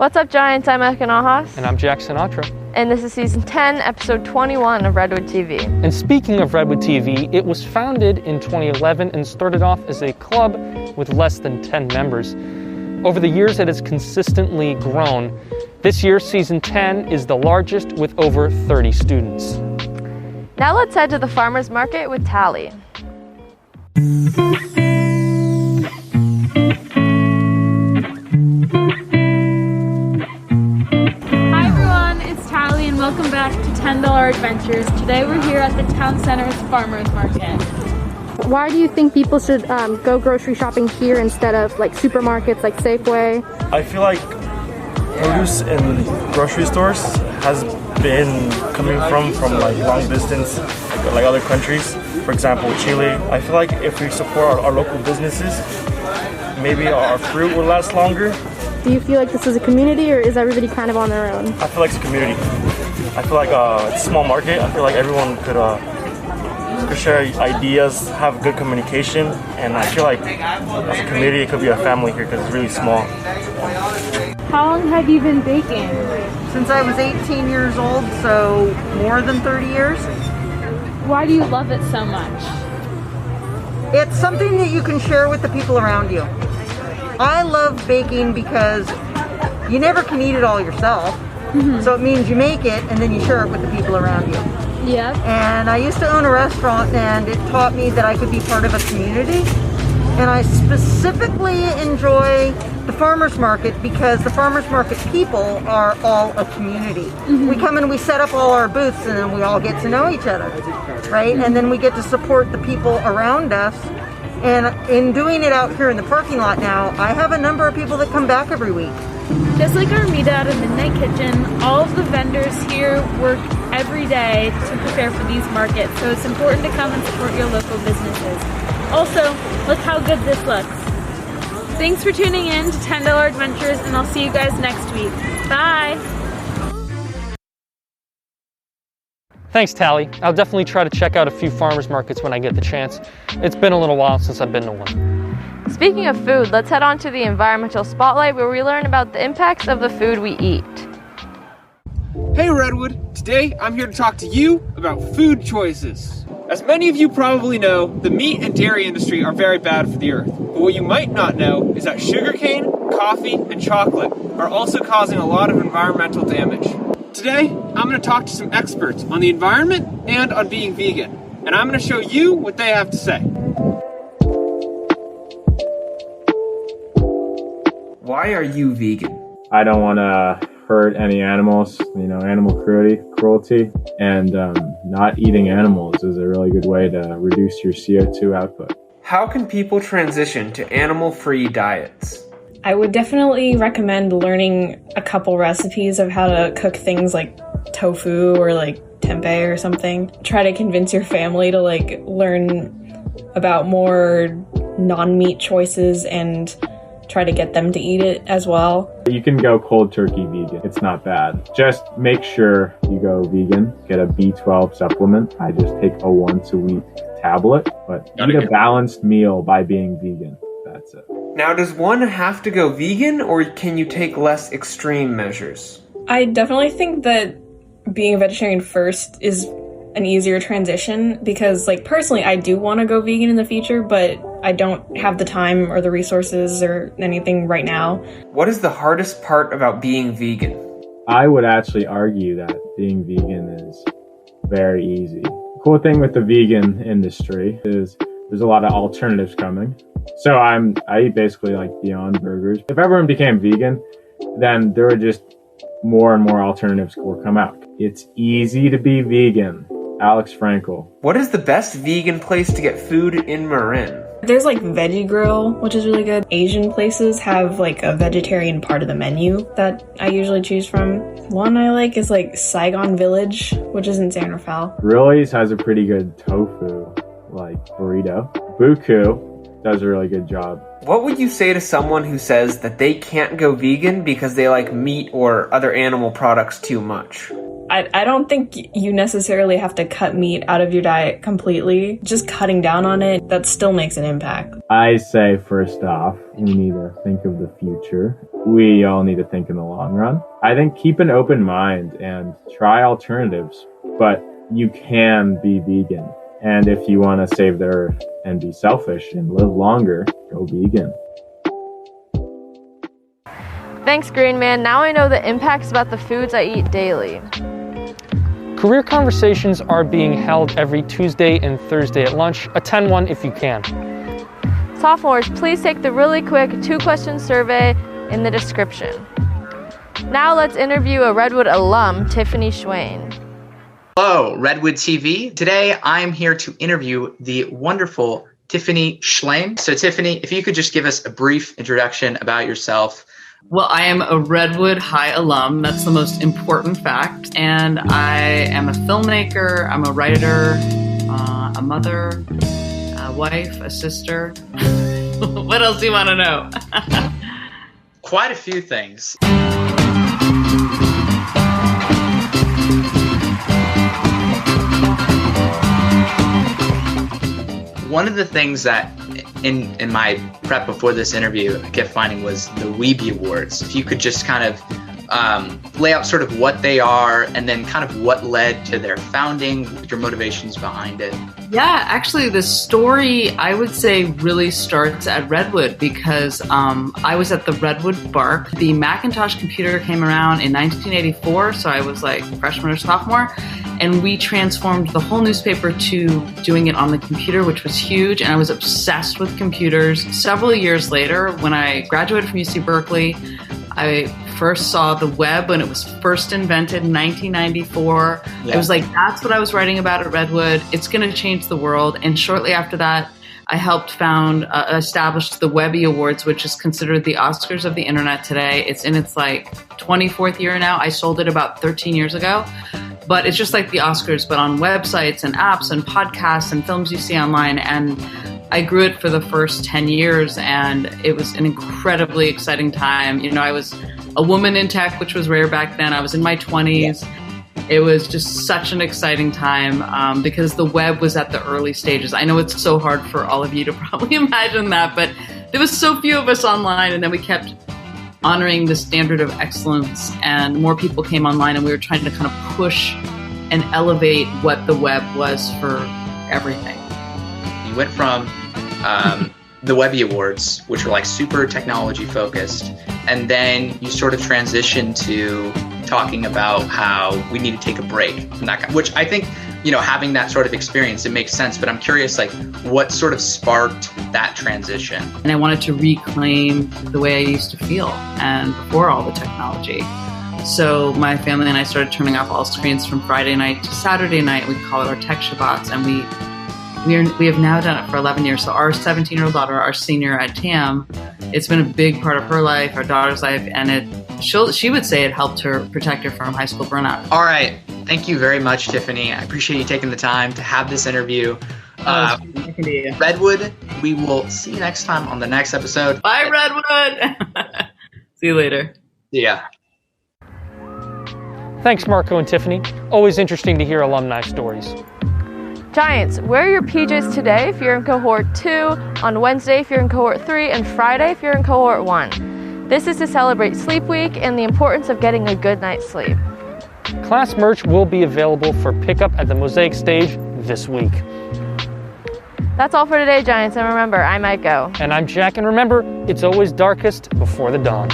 What's up, Giants? I'm Ekon Ahas. And I'm Jack Sinatra. And this is Season 10, Episode 21 of Redwood TV. And speaking of Redwood TV, it was founded in 2011 and started off as a club with less than 10 members. Over the years, it has consistently grown. This year, Season 10 is the largest with over 30 students. Now let's head to the farmer's market with Tally. Welcome back to $10 Adventures. Today we're here at the Town Center's Farmers Market. Why do you think people should go grocery shopping here instead of like supermarkets like Safeway? I feel like produce in grocery stores has been coming from like long distance, like other countries. For example, Chile. I feel like if we support our local businesses, maybe our fruit will last longer. Do you feel like this is a community, or is everybody kind of on their own? I feel like it's a community. I feel like it's a small market. I feel like everyone could share ideas, have good communication, and I feel like as a community, it could be a family here because it's really small. How long have you been baking? Since I was 18 years old, so more than 30 years. Why do you love it so much? It's something that you can share with the people around you. I love baking because you never can eat it all yourself. So it means you make it and then you share it with the people around you. Yeah. And I used to own a restaurant, and it taught me that I could be part of a community. And I specifically enjoy the farmers market because the farmers market people are all a community. We come and we set up all our booths, and then we all get to know each other, right? And then we get to support the people around us. And in doing it out here in the parking lot now, I have a number of people that come back every week. Just like our meet out of Midnight Kitchen, all of the vendors here work every day to prepare for these markets, so it's important to come and support your local businesses. Also, look how good this looks. Thanks for tuning in to $10 Adventures, and I'll see you guys next week. Bye! Thanks, Tally. I'll definitely try to check out a few farmers markets when I get the chance. It's been a little while since I've been to one. Speaking of food, let's head on to the Environmental Spotlight, where we learn about the impacts of the food we eat. Hey Redwood, today I'm here to talk to you about food choices. As many of you probably know, the meat and dairy industry are very bad for the earth. But what you might not know is that sugarcane, coffee, and chocolate are also causing a lot of environmental damage. Today, I'm going to talk to some experts on the environment and on being vegan, and I'm going to show you what they have to say. Why are you vegan? I don't want to hurt any animals, animal cruelty, and not eating animals is a really good way to reduce your CO2 output. How can people transition to animal-free diets? I would definitely recommend learning a couple recipes of how to cook things like tofu or like tempeh or something. Try to convince your family to learn about more non-meat choices and try to get them to eat it as well. You can go cold turkey vegan. It's not bad. Just make sure you go vegan. Get a B12 supplement. I just take a once a week tablet, but eat a balanced meal by being vegan. That's it. Now, does one have to go vegan, or can you take less extreme measures? I definitely think that being a vegetarian first is an easier transition because, personally, I do want to go vegan in the future, but I don't have the time or the resources or anything right now. What is the hardest part about being vegan? I would actually argue that being vegan is very easy. The cool thing with the vegan industry is there's a lot of alternatives coming. So I eat basically Beyond Burgers. If everyone became vegan, then there would just more and more alternatives will come out. It's easy to be vegan. Alex Frankel. What is the best vegan place to get food in Marin? There's Veggie Grill, which is really good. Asian places have a vegetarian part of the menu that I usually choose from. One I like is Saigon Village, which is in San Rafael. Grillies has a pretty good tofu burrito. Buku does a really good job. What would you say to someone who says that they can't go vegan because they like meat or other animal products too much? I don't think you necessarily have to cut meat out of your diet completely. Just cutting down on it, that still makes an impact. I say, first off, we need to think of the future. We all need to think in the long run. I think keep an open mind and try alternatives, but you can be vegan. And if you want to save the earth and be selfish and live longer, go vegan. Thanks, Green Man. Now I know the impacts about the foods I eat daily. Career conversations are being held every Tuesday and Thursday at lunch. Attend one if you can. Sophomores, please take the really quick 2-question survey in the description. Now let's interview a Redwood alum, Tiffany Swain. Hello, Redwood TV. Today I'm here to interview the wonderful Tiffany Swain. So Tiffany, if you could just give us a brief introduction about yourself. Well, I am a Redwood High alum. That's the most important fact. And I am a filmmaker, I'm a writer, a mother, a wife, a sister. What else do you want to know? Quite a few things. One of the things that in my prep before this interview I kept finding was the Weeby Awards. If you could just kind of lay out sort of what they are and then kind of what led to their founding, your motivations behind it. Yeah, actually the story I would say really starts at Redwood because I was at the Redwood Bark. The Macintosh computer came around in 1984, so I was like freshman or sophomore. And we transformed the whole newspaper to doing it on the computer, which was huge. And I was obsessed with computers. Several years later, when I graduated from UC Berkeley, I first saw the web when it was first invented in 1994. Yeah. I was like, that's what I was writing about at Redwood. It's going to change the world. And shortly after that, I helped establish the Webby Awards, which is considered the Oscars of the internet today. It's in its like 24th year now. I sold it about 13 years ago. But it's just like the Oscars, but on websites and apps and podcasts and films you see online. And I grew it for the first 10 years, and it was an incredibly exciting time. You know, I was a woman in tech, which was rare back then. I was in my 20s. Yeah. It was just such an exciting time because the web was at the early stages. I know it's so hard for all of you to probably imagine that, but there was so few of us online, and then we kept honoring the standard of excellence, and more people came online, and we were trying to kind of push and elevate what the web was for everything. You went from the Webby Awards, which were like super technology focused, and then you sort of transitioned to talking about how we need to take a break from that, which I think, you know, having that sort of experience, it makes sense. But I'm curious, like, what sort of sparked that transition? And I wanted to reclaim the way I used to feel and before all the technology. So my family and I started turning off all screens from Friday night to Saturday night. We call it our Tech Shabbats, and we have now done it for 11 years. So our 17-year-old daughter, our senior at TAM, it's been a big part of her life, our daughter's life, and she would say it helped her protect her from high school burnout. All right. Thank you very much, Tiffany. I appreciate you taking the time to have this interview. Redwood, we will see you next time on the next episode. Bye, Redwood. See you later. Yeah. Thanks, Marco and Tiffany. Always interesting to hear alumni stories. Giants, wear your PJs today if you're in cohort 2, on Wednesday if you're in cohort 3, and Friday if you're in cohort 1. This is to celebrate Sleep Week and the importance of getting a good night's sleep. Class merch will be available for pickup at the Mosaic stage this week. That's all for today, Giants, and remember, I might go. And I'm Jack, and remember, it's always darkest before the dawn.